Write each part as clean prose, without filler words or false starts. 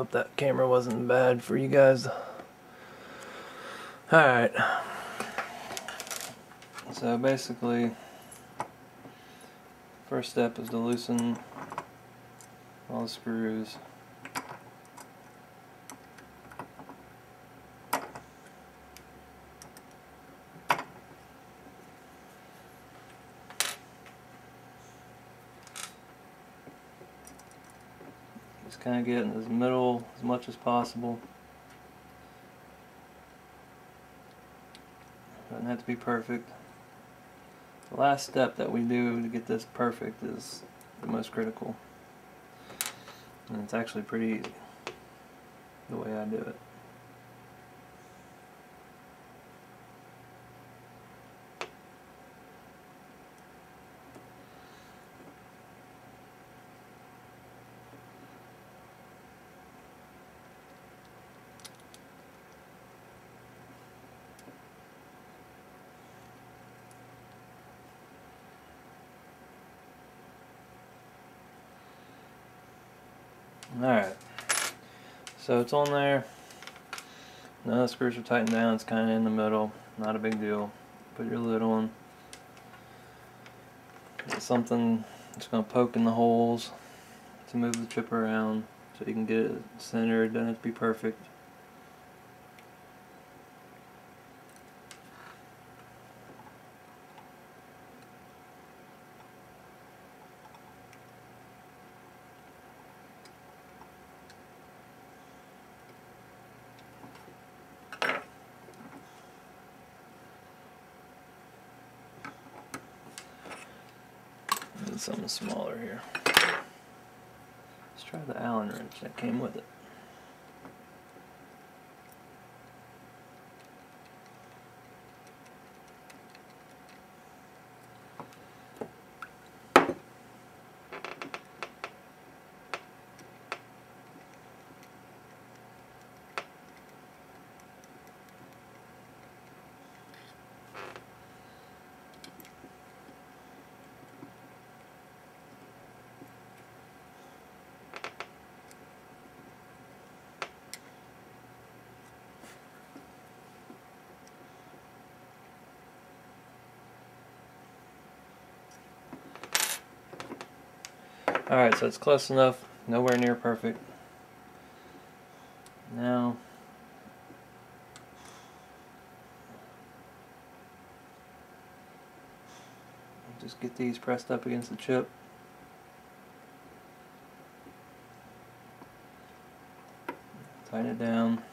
Hope that camera wasn't bad for you guys. Alright. So basically, first step is to loosen all the screws. Just kind of get in the middle as much as possible. Doesn't have to be perfect. The last step that we do to get this perfect is the most critical. And it's actually pretty easy the way I do it. Alright, so it's on there. None of the screws are tightened down, it's kind of in the middle, not a big deal. Put your lid on. Get something that's going to poke in the holes to move the chip around so you can get it centered. Doesn't have to be perfect. Need something smaller here. Let's try the Allen wrench that came with it. Alright, so it's close enough, nowhere near perfect. Now, just get these pressed up against the chip. Tighten it down.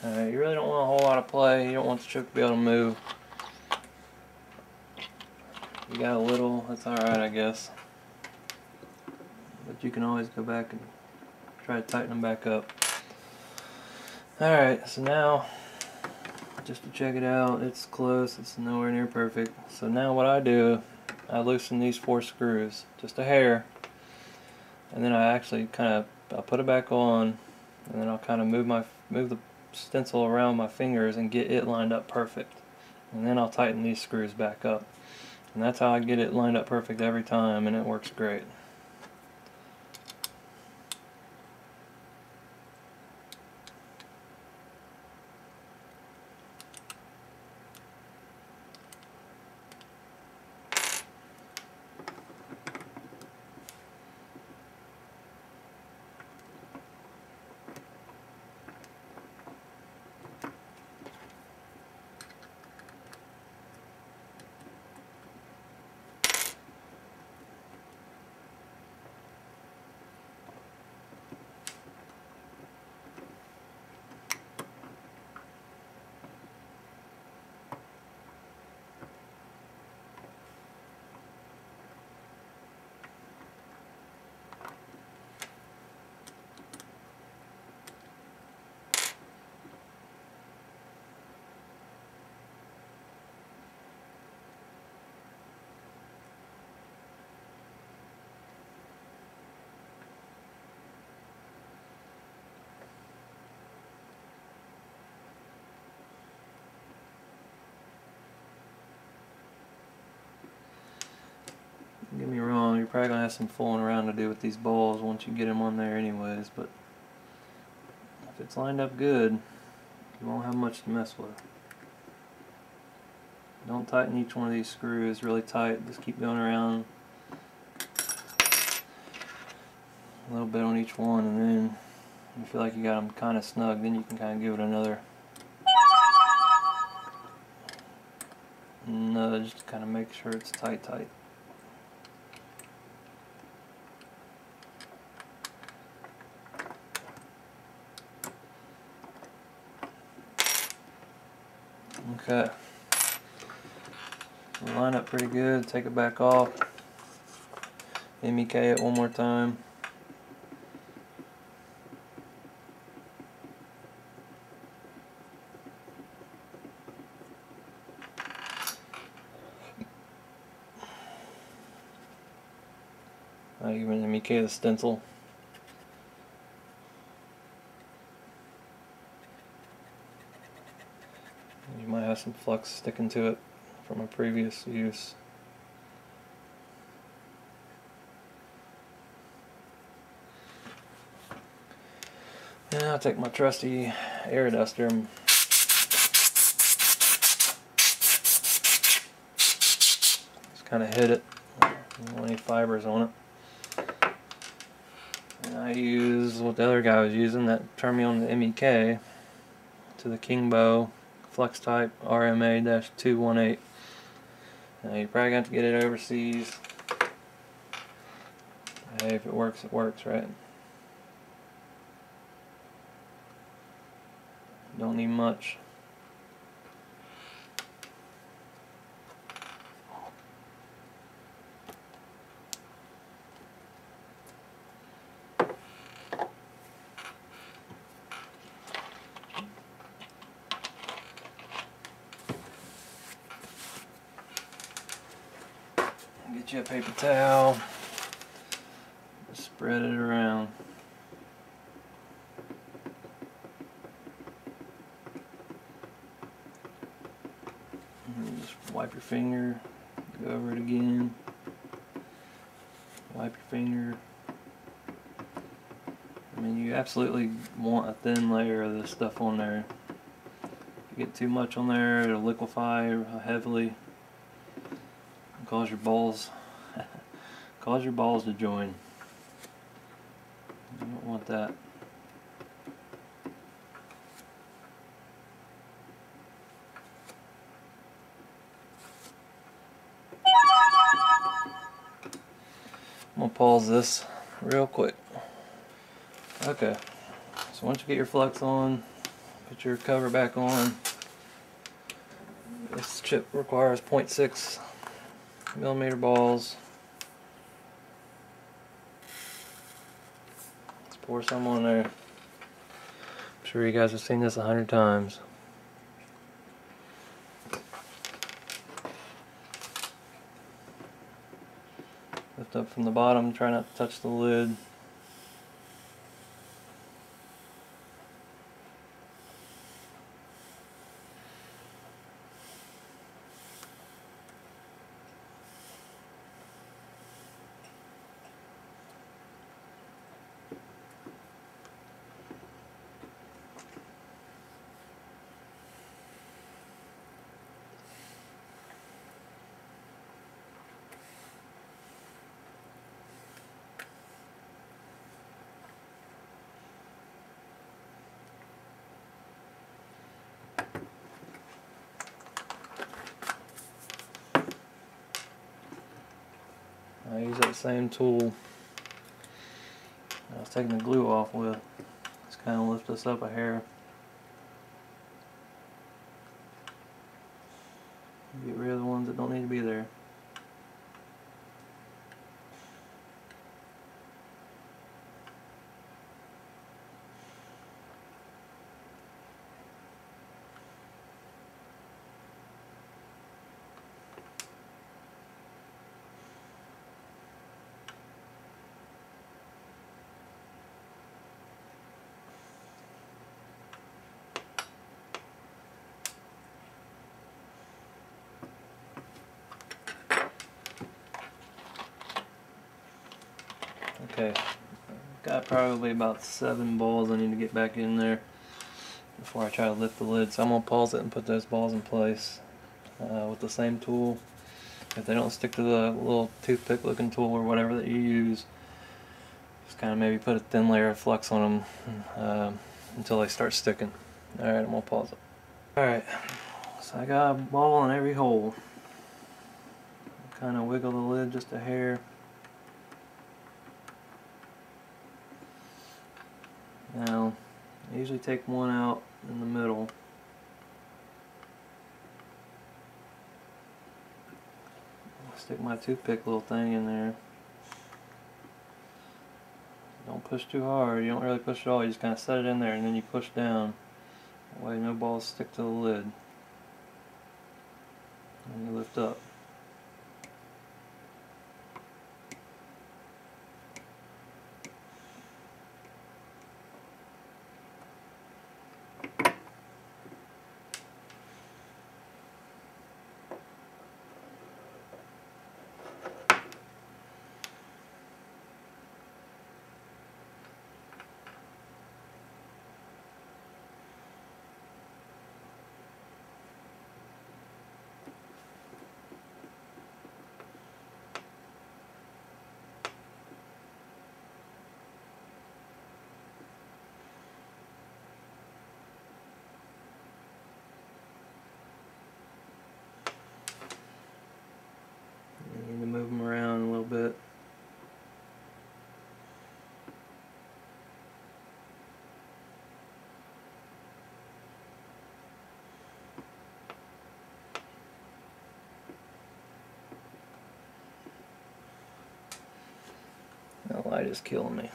You really don't want a whole lot of play. You don't want the chip to be able to move. You got a little, that's alright I guess. But you can always go back and try to tighten them back up. Alright, so now, just to check it out, it's close, it's nowhere near perfect. So now what I do, I loosen these 4 screws, just a hair. And then I actually I'll put it back on, and then I'll kind of move the stencil around my fingers and get it lined up perfect. And then I'll tighten these screws back up. And that's how I get it lined up perfect every time, and it works great. probably gonna have some fooling around to do with these balls once you get them on there anyways, but if it's lined up good, you won't have much to mess with. Don't tighten each one of these screws really tight, just keep going around a little bit on each one, and then you feel like you got them kind of snug, then you can kind of give it another nudge to kind of make sure it's tight. Okay, line up pretty good, take it back off, MEK it one more time. Even MEK the stencil. You might have some flux sticking to it from a previous use. And I'll take my trusty air duster and just kind of hit it. Don't want any fibers on it. And I use what the other guy was using, that turned me on the MEK, to the Kingbo Flex Type RMA-218. Now you're probably going to have to get it overseas. Hey, if it works, right? Don't need much. Get you a paper towel, just spread it around. And just wipe your finger, go over it again, wipe your finger. I mean, you absolutely want a thin layer of this stuff on there. If you get too much on there, it'll liquefy heavily. Cause your balls to join. You don't want that. I'm gonna pause this real quick. Okay, so once you get your flux on, put your cover back on. This chip requires 0.6 millimeter balls. Let's pour some on there. I'm sure you guys have seen this 100 times. Lift up from the bottom, try not to touch the lid. I use that same tool I was taking the glue off with. Just kind of lift this up a hair. Get rid of the ones that don't need to be there. Okay, got probably about 7 balls I need to get back in there before I try to lift the lid. So I'm going to pause it and put those balls in place with the same tool. If they don't stick to the little toothpick looking tool or whatever that you use, just kind of maybe put a thin layer of flux on them until they start sticking. Alright, I'm going to pause it. Alright, so I got a ball in every hole. Kind of wiggle the lid just a hair. Now, I usually take one out in the middle. Stick my toothpick little thing in there. Don't push too hard. You don't really push at all. You just kind of set it in there and then you push down. That way no balls stick to the lid. And you lift up. You need to move them around a little bit. That light is killing me.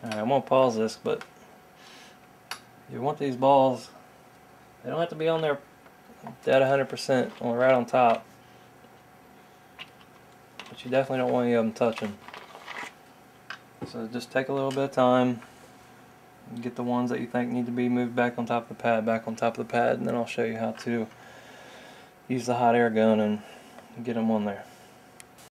Alright, I'm going to pause this, but you want these balls, they don't have to be on there dead 100% or right on top, but you definitely don't want any of them touching. So just take a little bit of time and get the ones that you think need to be moved back on top of the pad, and then I'll show you how to use the hot air gun and get them on there.